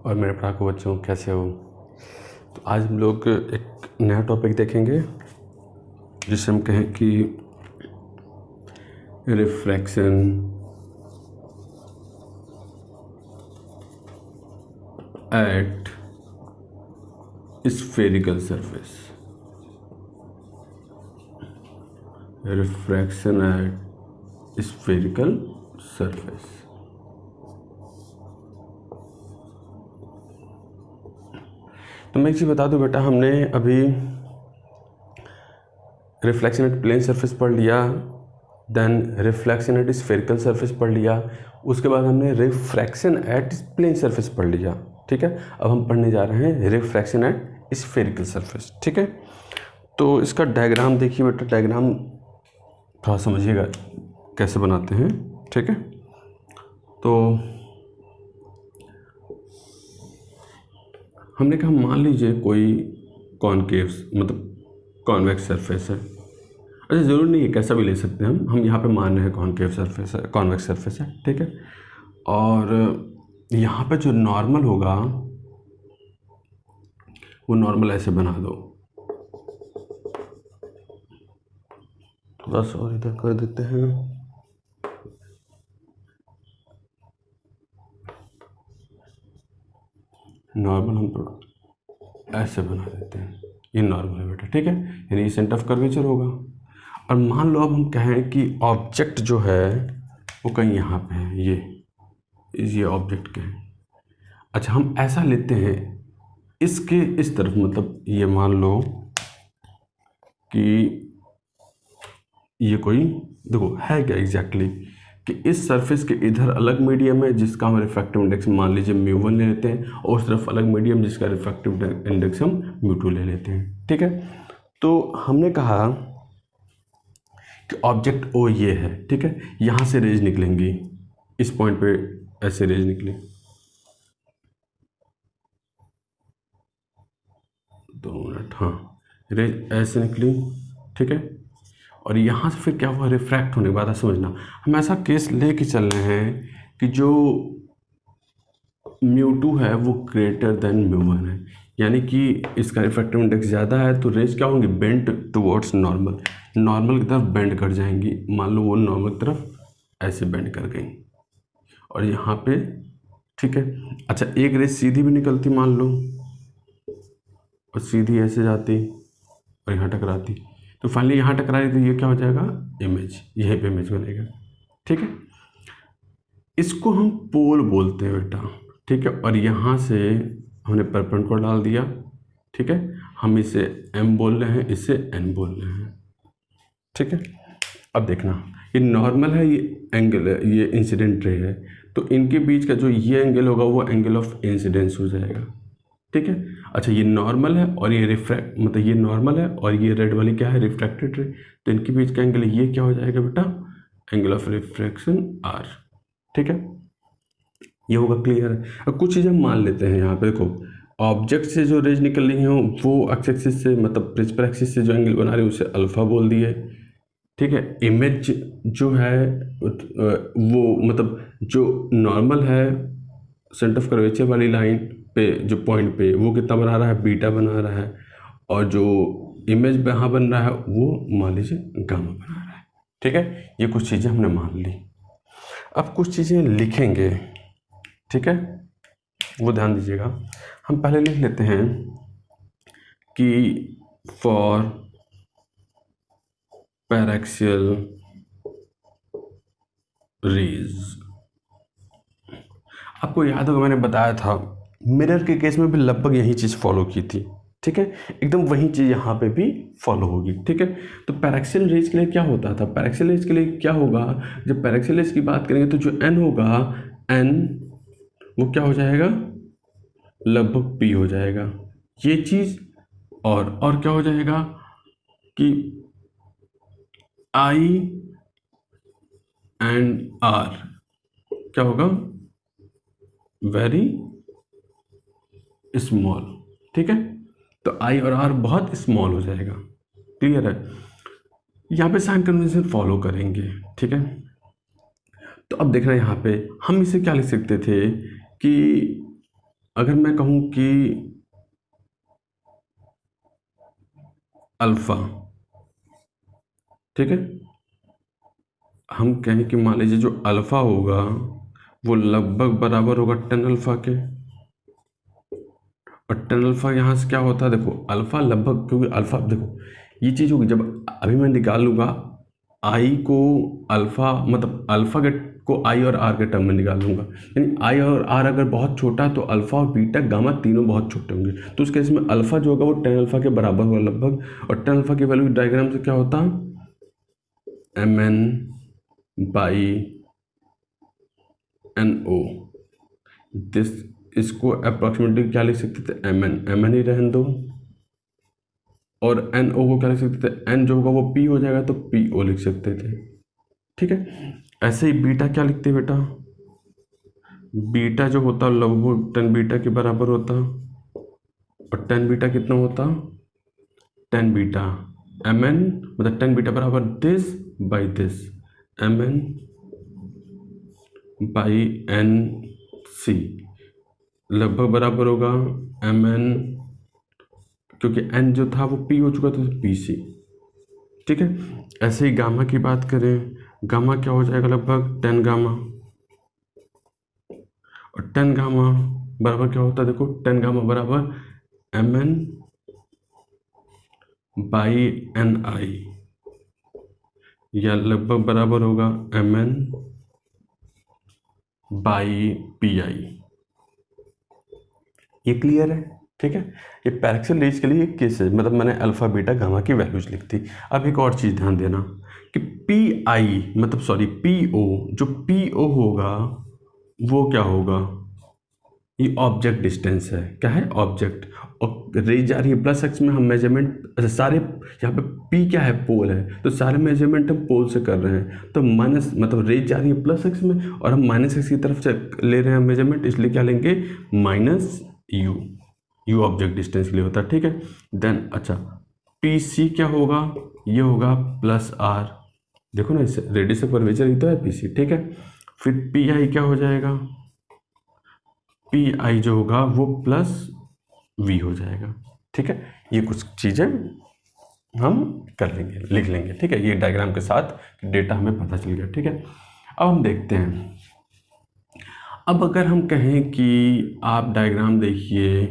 और मेरे पढ़ाकू बच्चों कैसे हो। तो आज हम लोग एक नया टॉपिक देखेंगे जिसे हम कहें कि refraction at spherical surface. Refraction at spherical surface. तो मैं एक चीज़ बता दूं बेटा, हमने अभी रिफ्लेक्शन एट प्लेन सरफेस पढ़ लिया, then reflection at spherical surface पढ़ लिया, उसके बाद हमने रिफ्रैक्शन एट प्लेन सरफेस पढ़ लिया। ठीक है, अब हम पढ़ने जा रहे हैं रिफ्रैक्शन एट स्फेरिकल सरफेस। ठीक है, तो इसका डायग्राम देखिए बेटा, डायग्राम थोड़ा समझिएगा कैसे बनाते हैं। ठीक है, तो हमने कहा मान लीजिए कोई कॉनकेव मतलब कॉन्वेक्स सरफेस है। अच्छा, ज़रूरी नहीं है, कैसा भी ले सकते हैं हम यहाँ पे मान रहे हैं कॉनकेव सरफेस है, कॉन्वेक्स सरफेस है। ठीक है, और यहाँ पे जो नॉर्मल होगा वो नॉर्मल ऐसे बना दो, थोड़ा सा और इधर कर देते हैं। नॉर्मल हम थोड़ा ऐसे बना देते हैं, ये नॉर्मल है बेटा। ठीक है, यानी ये सेंटर ऑफ कर्वेचर होगा। और मान लो अब हम कहें कि ऑब्जेक्ट जो है वो कहीं यहाँ पे है, ये ऑब्जेक्ट के हैं। अच्छा, हम ऐसा लेते हैं इसके इस तरफ, मतलब ये मान लो कि ये कोई, देखो है क्या एग्जैक्टली कि इस सरफेस के इधर अलग मीडियम है जिसका हम रिफ्रैक्टिव इंडेक्स मान लीजिए μ1 ले लेते हैं, और उस तरफ अलग मीडियम जिसका रिफ्रैक्टिव इंडेक्स हम μ2 ले लेते हैं। ठीक है, तो हमने कहा कि ऑब्जेक्ट ओ ये है। ठीक है, यहाँ से रेज निकलेंगी, इस पॉइंट पे ऐसे रेज निकली, 2 मिनट, हाँ, रेज ऐसे निकली। ठीक है, और यहाँ से फिर क्या हुआ, रिफ्रैक्ट होने के बाद समझना, हम ऐसा केस लेके चल रहे हैं कि जो μ2 है वो ग्रेटर देन μ1 है, यानी कि इसका रिफ्रैक्टिव इंडेक्स ज़्यादा है, तो रेज क्या होंगी, बेंड टुवर्ड्स नॉर्मल, नॉर्मल की तरफ बेंड कर जाएंगी। मान लो वो नॉर्मल की तरफ ऐसे बेंड कर गई, और यहाँ पे ठीक है। अच्छा, एक रेज सीधी भी निकलती मान लो, और सीधी ऐसे जाती और यहाँ टकराती, तो फाइनली यहाँ टकराई, तो ये क्या हो जाएगा, इमेज, यहीं पे इमेज बनेगा। ठीक है, इसको हम पोल बोलते हैं बेटा। ठीक है, और यहाँ से हमने परपेंडिकुलर डाल दिया। ठीक है, हम इसे m बोल रहे हैं, इसे n बोल रहे हैं। ठीक है, अब देखना, ये नॉर्मल है, ये एंगल है, ये इंसिडेंट रे है, तो इनके बीच का जो ये एंगल होगा वो एंगल ऑफ इंसिडेंस हो जाएगा। ठीक है, अच्छा, ये नॉर्मल है और ये रिफ्रैक्ट, मतलब ये नॉर्मल है और ये रेड वाली क्या है, रिफ्रैक्टेड रे, तो इनके बीच का एंगल ये क्या हो जाएगा बेटा, एंगल ऑफ रिफ्रैक्शन r। ठीक है, ये होगा, क्लियर है। अब कुछ चीज़ें मान लेते हैं यहाँ पे, देखो ऑब्जेक्ट से जो रेज निकल रही हैं वो एक्स एक्सिस से, मतलब प्रिंसिपल एक्सिस से जो एंगल बना रहे हैं उसे अल्फा बोल दिए। ठीक है, इमेज जो है वो मतलब जो नॉर्मल है सेंटर ऑफ कर्वेचर वाली लाइन पे, जो पॉइंट पे वो कितना बना रहा है, बीटा बना रहा है, और जो इमेज यहाँ बन रहा है वो मान लीजिए गामा बना रहा है। ठीक है, ये कुछ चीज़ें हमने मान ली। अब कुछ चीज़ें लिखेंगे, ठीक है, वो ध्यान दीजिएगा। हम पहले लिख लेते हैं कि फॉर पैराक्सियल रेज, आपको याद होगा मैंने बताया था मिरर के केस में भी लगभग यही चीज़ फॉलो की थी। ठीक है, एकदम वही चीज़ यहाँ पे भी फॉलो होगी। ठीक है, तो पैराक्सियल रेज के लिए क्या होता था, पैराक्सियल रेज के लिए क्या होगा, जब पैराक्सियल रेज की बात करेंगे तो जो n होगा, n वो क्या हो जाएगा, लगभग p हो जाएगा, ये चीज़। और क्या हो जाएगा कि I एंड R क्या होगा, वेरी स्मॉल। ठीक है, तो I और R बहुत स्मॉल हो जाएगा, क्लियर है। यहाँ पे साइन कन्वेंशन फॉलो करेंगे। ठीक है, तो अब देख रहे हैं यहाँ पे हम इसे क्या लिख सकते थे कि अगर मैं कहूँ कि अल्फ़ा, ठीक है, हम कहें कि मान लीजिए जो अल्फ़ा होगा वो लगभग बराबर होगा टेन अल्फ़ा के, और टेन अल्फ़ा यहाँ से क्या होता है, देखो अल्फ़ा लगभग, क्योंकि अल्फ़ा देखो ये चीज़ होगी जब अभी मैं निकालूंगा आई को अल्फ़ा, मतलब अल्फ़ा के को आई और आर के टर्म में निकालूंगा, यानी आई और आर अगर बहुत छोटा है तो अल्फ़ा और बीटा गामा तीनों बहुत छोटे होंगे, तो उस केस में अल्फ़ा जो होगा वो टेन अल्फ़ा के बराबर होगा लगभग, और टेन अल्फ़ा की वैल्यू डायग्राम से क्या होता M N by N O, this इसको अप्रॉक्सीमेटली क्या लिख सकते थे, एम एन ही रहने दो, और एन ओ को क्या लिख सकते थे, एन जो होगा वो पी हो जाएगा तो पी ओ लिख सकते थे, ठीक है। ऐसे ही बीटा क्या लिखते हैं बेटा, बीटा जो होता लगभग टेन बीटा के बराबर होता, और टेन बीटा कितना होता, टेन बीटा एम एन, मतलब टेन बीटा बराबर this by this, M N by N C लगभग बराबर होगा एम एन, क्योंकि एन जो था वो पी हो चुका था तो पी सी, ठीक है। ऐसे ही गामा की बात करें, गामा क्या हो जाएगा लगभग टेन गामा, और टेन गामा बराबर क्या होता है, देखो टेन गामा बराबर M N by N I, या लगभग बराबर होगा M N by P I. ये क्लियर है, ठीक है। ये पैरेक्सल रेज के लिए एक केस है, मतलब मैंने अल्फा बीटा गामा की वैल्यूज लिख दी। अब एक और चीज़ ध्यान देना कि पी आई मतलब सॉरी पी ओ, जो पी ओ होगा वो क्या होगा, ये ऑब्जेक्ट डिस्टेंस है, क्या है ऑब्जेक्ट, और रेज जा रही है प्लस एक्स में, हम मेजरमेंट अच्छा सारे यहाँ पे पी क्या है पोल है, तो सारे मेजरमेंट हम पोल से कर रहे हैं, तो माइनस मतलब रेज जा रही है प्लस एक्स में और हम माइनस एक्स की तरफ से ले रहे हैं मेजरमेंट, इसलिए क्या लेंगे minus you, you object distance के लिए होता है, ठीक है। देन अच्छा पी सी क्या होगा, ये होगा प्लस आर, देखो ना इसे रेडियस ऑफ कर्वेचर ही तो है पी सी, ठीक है। फिर पी आई क्या हो जाएगा, पी आई जो होगा वो प्लस वी हो जाएगा, ठीक है। ये कुछ चीज़ें हम कर लेंगे, लिख लेंगे, ठीक है, ये डायग्राम के साथ डेटा हमें पता चल गया, ठीक है। अब हम देखते हैं, अब अगर हम कहें कि आप डायग्राम देखिए,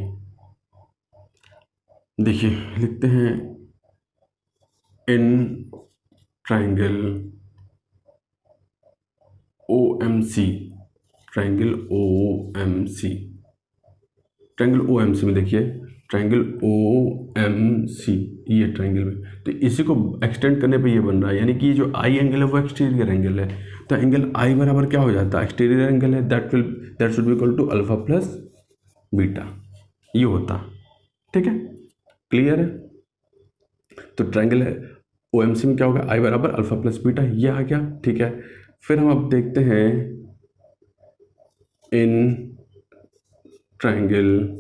देखिए लिखते हैं in triangle O M C, triangle O M C, triangle O M C में देखिए ट्राइंगल ओ एम सी, ये ट्राइंगल में, तो इसी को एक्सटेंड करने पे ये बन रहा है, यानी कि ये जो आई एंगल है वो एक्सटीरियर एंगल है, तो एंगल आई बराबर क्या हो जाता है, एक्सटीरियर एंगल है, that should be equal to alpha plus beta, ये होता, ठीक है, क्लियर है। तो ट्राइंगल है ओ एम सी में क्या होगा, आई बराबर अल्फा प्लस बीटा, ये आ गया, ठीक है। फिर हम अब देखते हैं इन ट्राइंगल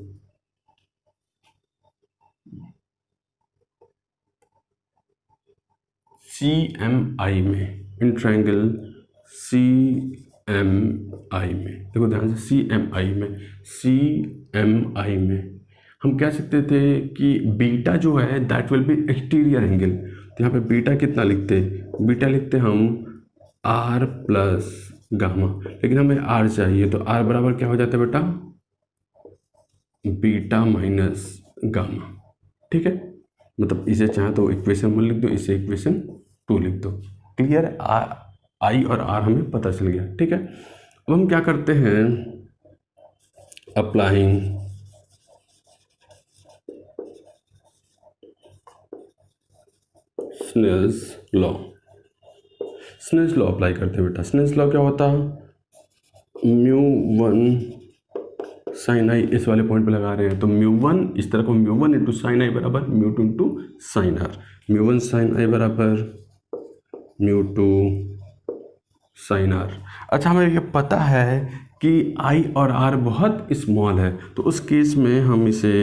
सी एम आई में, इन ट्राइंगल सी एम आई में, देखो ध्यान से सी एम आई में, सी एम आई में हम कह सकते थे कि बीटा जो है that will be exterior angle, तो यहाँ पे बीटा कितना लिखते, बीटा लिखते हम आर प्लस गामा, लेकिन हमें आर चाहिए, तो आर बराबर क्या हो जाता है बेटा, बीटा माइनस गामा, ठीक है। मतलब इसे चाहे तो इक्वेशन 1 लिख दो, इसे इक्वेशन 2 लिख दो, क्लियर है। आई और आर हमें पता चल गया, ठीक है। अब हम क्या करते हैं, applying Snell's law, Snell's law apply करते हैं बेटा। स्नेल्स लॉ क्या होता है, म्यू वन साइन आई, इस वाले पॉइंट पे लगा रहे हैं, तो म्यू वन इस तरह को mu one into sine I बराबर mu two into sine R, mu one sine I बराबर म्यू टू साइन आर। अच्छा हमें ये पता है कि आई और आर बहुत स्मॉल है, तो उस केस में हम इसे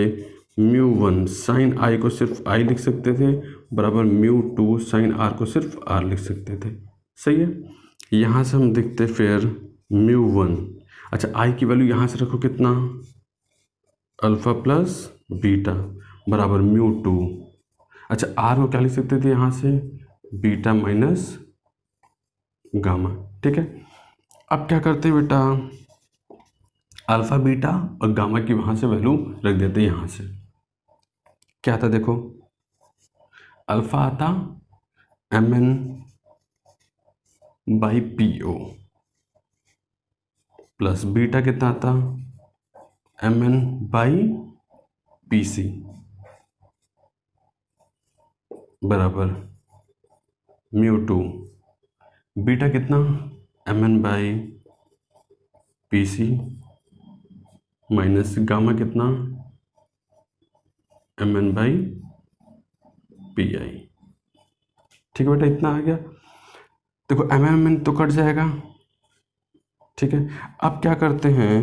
म्यू वन साइन आई को सिर्फ आई लिख सकते थे बराबर म्यू टू साइन आर को सिर्फ आर लिख सकते थे, सही है। यहाँ से हम देखते फिर म्यू वन, अच्छा आई की वैल्यू यहाँ से रखो कितना अल्फ़ा प्लस बीटा बराबर म्यू टू। अच्छा आर को क्या लिख सकते थे यहाँ से, बीटा माइनस गामा। ठीक है, अब क्या करते हैं बेटा, अल्फ़ा बीटा और गामा की वहाँ से वैल्यू रख देते हैं यहाँ से। क्या आता देखो, अल्फ़ा आता M N by P O plus beta कितना आता M N by P C बराबर म्यू टू। बीटा कितना M N by P C minus gamma कितना M N by P I. ठीक है बेटा, इतना आ गया। देखो एम एन तो कट जाएगा। ठीक है, अब क्या करते हैं,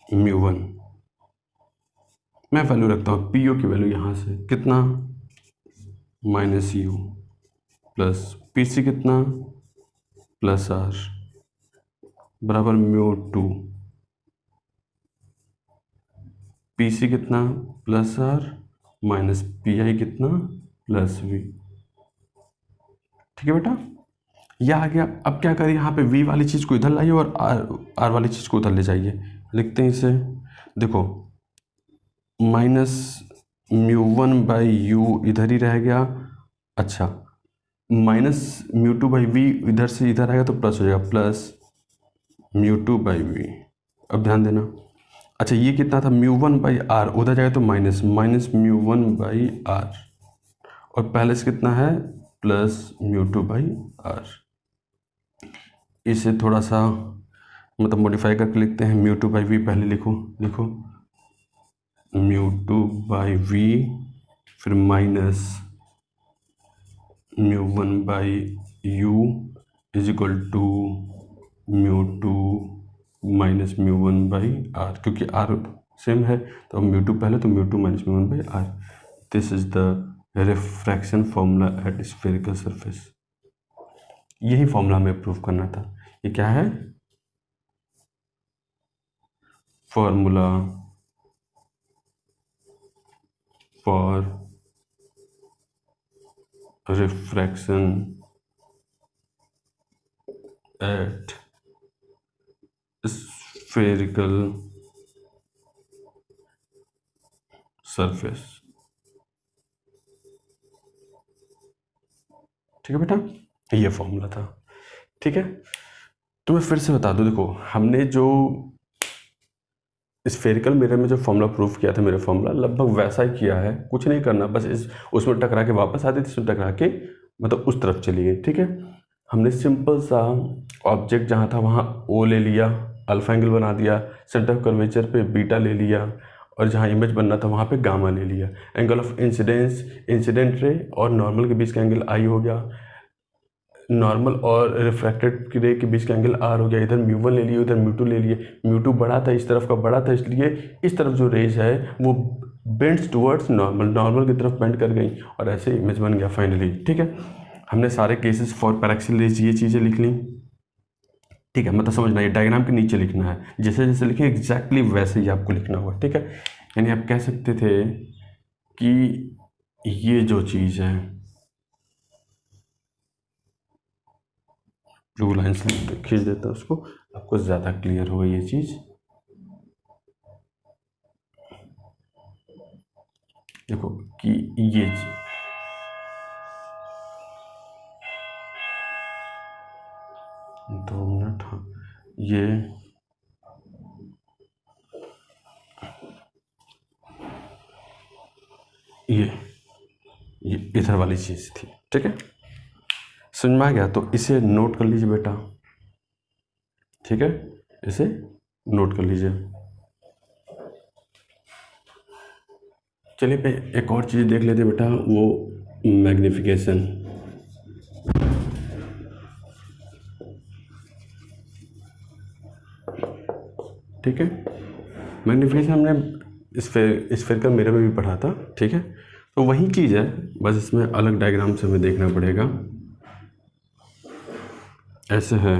म्यू वन मैं वैल्यू रखता हूँ, पी ओ की वैल्यू यहाँ से कितना minus U plus P C कितना प्लस आर बराबर म्यू टू। पी सी कितना plus R minus P I कितना प्लस वी। ठीक है बेटा, यह आ गया। अब क्या करें, यहाँ पे v वाली चीज़ को इधर लाइए और r वाली चीज़ को उधर ले जाइए। लिखते हैं इसे, देखो minus mu one by U इधर ही रह गया। अच्छा minus mu two by V इधर से इधर आएगा तो प्लस हो जाएगा, plus mu two by V. अब ध्यान देना, अच्छा ये कितना था म्यू वन बाई आर, उधर जाएगा तो minus minus mu one by R और पहले से कितना है plus mu two by R. इसे थोड़ा सा मतलब मॉडिफाई करके लिखते हैं, म्यू टू बाई वी पहले लिखो, लिखो म्यू टू बाई वी फिर minus mu one by U is equal to mu two minus mu one by R, क्योंकि आर सेम है तो म्यू टू पहले तो mu two minus mu one by R. This is the refraction formula at spherical surface. यही formula हमें prove करना था। ये क्या है, formula for refraction at spherical surface. ठीक है बेटा, ये फॉर्मूला था। ठीक है, तो मैं फिर से बता दूं, देखो हमने जो स्फेरिकल मिरर में जो फॉर्मूला प्रूफ किया था, मेरा फॉर्मूला लगभग वैसा ही किया है, कुछ नहीं करना, बस उसमें टकरा के वापस आते थे, उसमें टकरा के मतलब उस तरफ चली गई। ठीक है, हमने सिंपल सा ऑब्जेक्ट जहाँ था वहाँ ओ ले लिया, अल्फा एंगल बना दिया, सेंटर ऑफ कर्वेचर पे बीटा ले लिया और जहाँ इमेज बनना था वहाँ पे गामा ले लिया। Angle of incidence incident ray और नॉर्मल के बीच का एंगल आई हो गया, नॉर्मल और रिफ्रैक्टेड रे के बीच का एंगल आर हो गया। इधर म्यू वन ले लिए, उधर म्यू टू ले लिए। म्यू टू बड़ा था, इस तरफ का बड़ा था, इसलिए इस तरफ जो रेज है वो बेंड्स टुवर्ड्स नॉर्मल, नॉर्मल की तरफ बेंड कर गई और ऐसे इमेज बन गया फाइनली। ठीक है, हमने सारे केसेस फॉर पैराक्सिल रेज ये चीज़ें लिख ली। ठीक है, मतलब समझना, ये डायग्राम के नीचे लिखना है, जैसे जैसे लिखें एग्जैक्टली वैसे ही आपको लिखना होगा। ठीक है, यानी आप कह सकते थे कि ये जो चीज़ है, ब्लू लाइन से खींच देता उसको, आपको ज़्यादा क्लियर होगा ये चीज़। देखो कि ये 2 मिनट, हाँ ये इधर वाली चीज़ थी। ठीक है, समझ में आ गया, तो इसे नोट कर लीजिए बेटा। ठीक है, इसे नोट कर लीजिए। चलिए पे एक और चीज़ देख लेते बेटा, वो मैग्निफिकेशन। ठीक है, मैग्निफिकेशन हमने स्फेरिकल मिरर में भी पढ़ा था। ठीक है, तो वही चीज़ है, बस इसमें अलग डायग्राम से हमें देखना पड़ेगा। ऐसे है,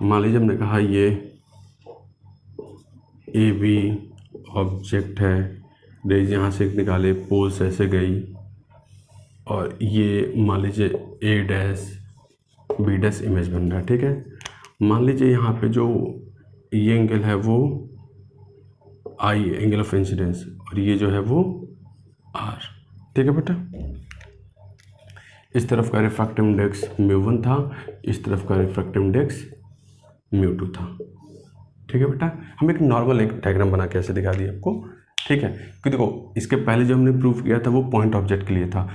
मान लीजिए हमने कहा ये ए बी ऑब्जेक्ट है, रेज यहाँ से निकाले, पोल्स ऐसे गई, और ये मान लीजिए ए डैश बी डैश इमेज बन रहा है, ठीक है। मान लीजिए यहाँ पे जो ये एंगल है वो आई, एंगल ऑफ इंसिडेंस, और ये जो है वो आर, ठीक है बेटा। इस तरफ का रिफ्रैक्टिव इंडेक्स μ1 था, इस तरफ का रिफ्रैक्टिव इंडेक्स μ2 था, ठीक है बेटा। हम एक नॉर्मल एक डायग्राम बना के ऐसे दिखा दिए आपको, ठीक है। क्योंकि देखो इसके पहले जो हमने प्रूफ किया था वो पॉइंट ऑब्जेक्ट के लिए था,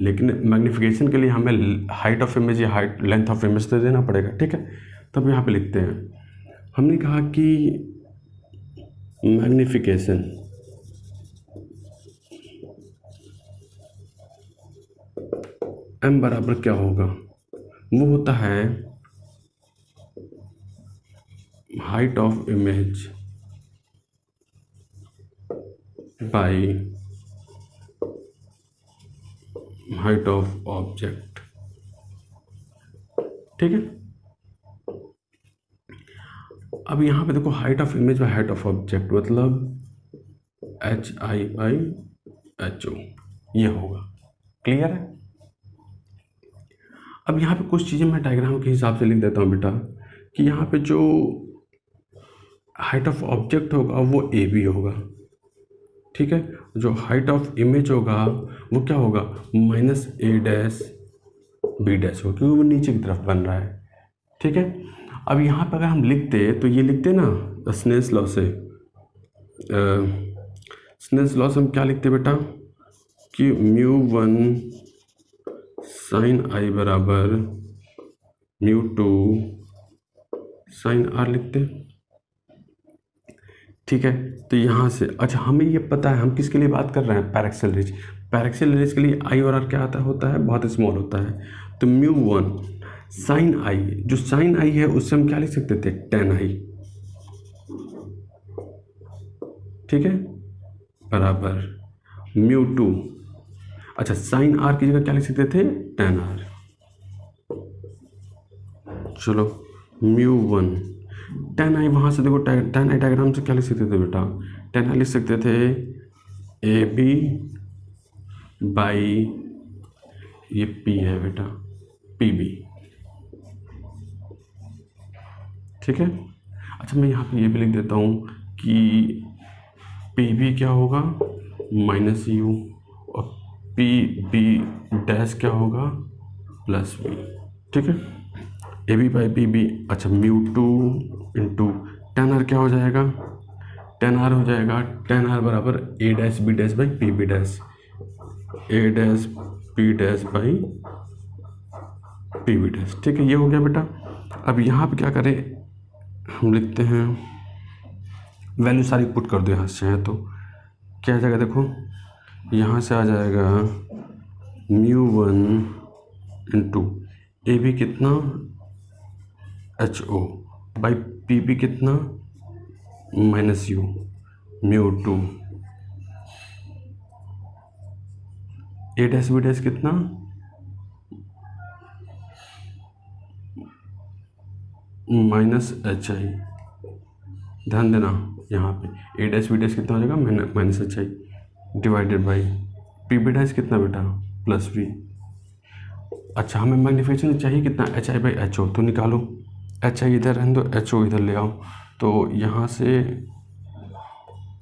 लेकिन मैग्नीफिकेशन के लिए हमें हाइट ऑफ इमेज या हाइट लेंथ ऑफ इमेज तो देना पड़ेगा, ठीक है। तब यहाँ पे लिखते हैं, हमने कहा कि मैग्नीफिकेशन m बराबर क्या होगा, वो होता है height of image by height of object, ठीक है। अब यहाँ पे देखो height of image by height of object मतलब HI/HO ये होगा, क्लियर है। अब यहाँ पे कुछ चीज़ें मैं डायग्राम के हिसाब से लिख देता हूँ बेटा, कि यहाँ पे जो हाइट ऑफ ऑब्जेक्ट होगा वो AB होगा, ठीक है। जो हाइट ऑफ इमेज होगा वो क्या होगा, -A'(B' होगा, क्योंकि वो नीचे की तरफ बन रहा है, ठीक है। अब यहाँ पर अगर हम लिखते तो ये लिखते ना स्नेल्स लॉ से, स्नेल्स लॉ से हम क्या लिखते बेटा कि μ1 sin I बराबर μ2 sin R लिखते, ठीक है। तो यहाँ से अच्छा हमें ये पता है हम किसके लिए बात कर रहे हैं, पैरेक्सियल रेज। पैरेक्सियल रेज के लिए I और R क्या होता है बहुत स्मॉल होता है। तो μ1 sin I, जो sin I है उससे हम क्या लिख सकते थे, tan I, ठीक है, बराबर μ2, अच्छा sin R की जगह क्या लिख सकते थे, tan R। चलो μ1 tan I, वहाँ से देखो tan I डायग्राम से क्या लिख सकते थे बेटा, tan I लिख सकते थे AB बाई ये P है बेटा, PB, ठीक है। अच्छा मैं यहाँ पे ये भी लिख देता हूँ कि PB क्या होगा -U और PB डैश क्या होगा +B, ठीक है। AB बाई PB, अच्छा μ2 इंटू tan R क्या हो जाएगा, tan R हो जाएगा tan R बराबर A'(B' by PB dash, A'(B' by PB dash, ठीक है। ये हो गया बेटा। अब यहाँ पे क्या करें, हम लिखते हैं वैल्यू सारी पुट कर दो यहाँ से, है तो क्या आ जाएगा, देखो यहाँ से आ जाएगा μ1 इंटू AB कितना HO बाई PB कितना -U μ2 A'(B' कितना -HI, ध्यान देना यहाँ पे A'(B' कितना हो जाएगा -HI डिवाइडेड बाई PB' कितना बेटा +V। अच्छा हमें मैग्नीफिकेशन चाहिए कितना, HI/HO, तो निकालो, HI इधर रहने दो, HO इधर ले आओ, तो यहाँ से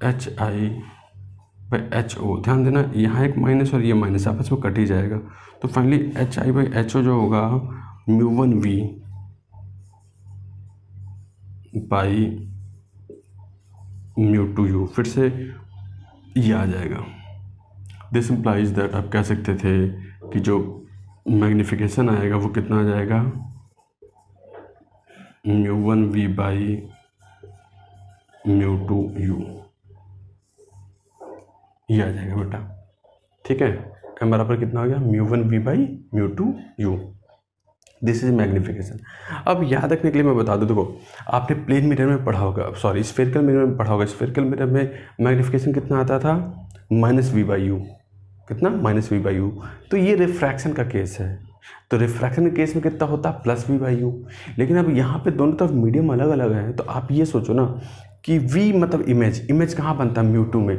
HI/HO, ध्यान देना यहाँ एक माइनस और ये माइनस आपस में कट ही जाएगा, तो फाइनली HI/HO जो होगा μ1V बाई μ2U, फिर से ये आ जाएगा। दिस इम्प्लाइज दैट आप कह सकते थे कि जो मैग्नीफिकेशन आएगा वो कितना आ जाएगा, μ1V बाई μ2U, ये आ जाएगा बेटा, ठीक है। m बराबर कितना हो गया, μ1V by μ2U, this is magnification. अब याद रखने के लिए मैं बता दूं, देखो आपने प्लेन मिरर में पढ़ा होगा, सॉरी स्फेरिकल मिरर में पढ़ा होगा, स्फेरिकल मिरर में मैग्नीफिकेशन कितना आता था -V/U, कितना -V/U, तो ये रिफ्रैक्शन का केस है, तो रिफ्रैक्शन के केस में कितना होता है +V/U। लेकिन अब यहाँ पे दोनों तरफ मीडियम अलग अलग है, तो आप ये सोचो ना कि v मतलब इमेज, इमेज कहाँ बनता है म्यू टू में,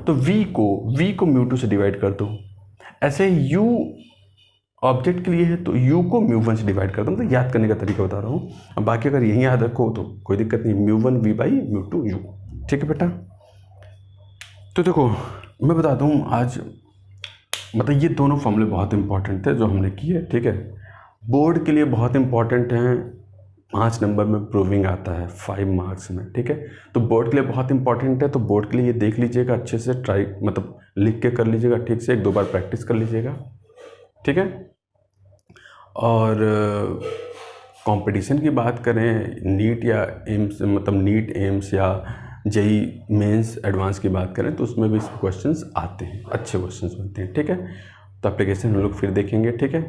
तो v को म्यू टू से डिवाइड कर दो। ऐसे u ऑब्जेक्ट के लिए है तो u को म्यू वन से डिवाइड कर दो। मतलब याद करने का तरीका बता रहा हूँ, अब बाकी अगर यही याद रखो तो कोई दिक्कत नहीं, mu one v by mu two u। ठीक है बेटा, तो देखो मैं बता दूँ आज मतलब ये दोनों फॉर्मूले बहुत इंपॉर्टेंट थे जो हमने किए। ठीक है, बोर्ड के लिए बहुत इंपॉर्टेंट हैं, 5 नंबर में प्रूविंग आता है 5 मार्क्स में। ठीक है, तो बोर्ड के लिए बहुत इंपॉर्टेंट है, तो बोर्ड के लिए ये देख लीजिएगा अच्छे से, ट्राई मतलब लिख के कर लीजिएगा ठीक से, 1-2 बार प्रैक्टिस कर लीजिएगा। ठीक है, और कंपटीशन की बात करें, नीट या एम्स मतलब नीट एम्स या जेई मेंस एडवांस की बात करें तो उसमें भी क्वेश्चंस आते हैं, अच्छे क्वेश्चंस बनते हैं। ठीक है, तो एप्लीकेशन हम लोग फिर देखेंगे। ठीक है,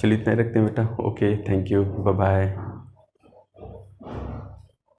चलिए इतना ही रखते हैं बेटा। Okay, thank you, bye bye.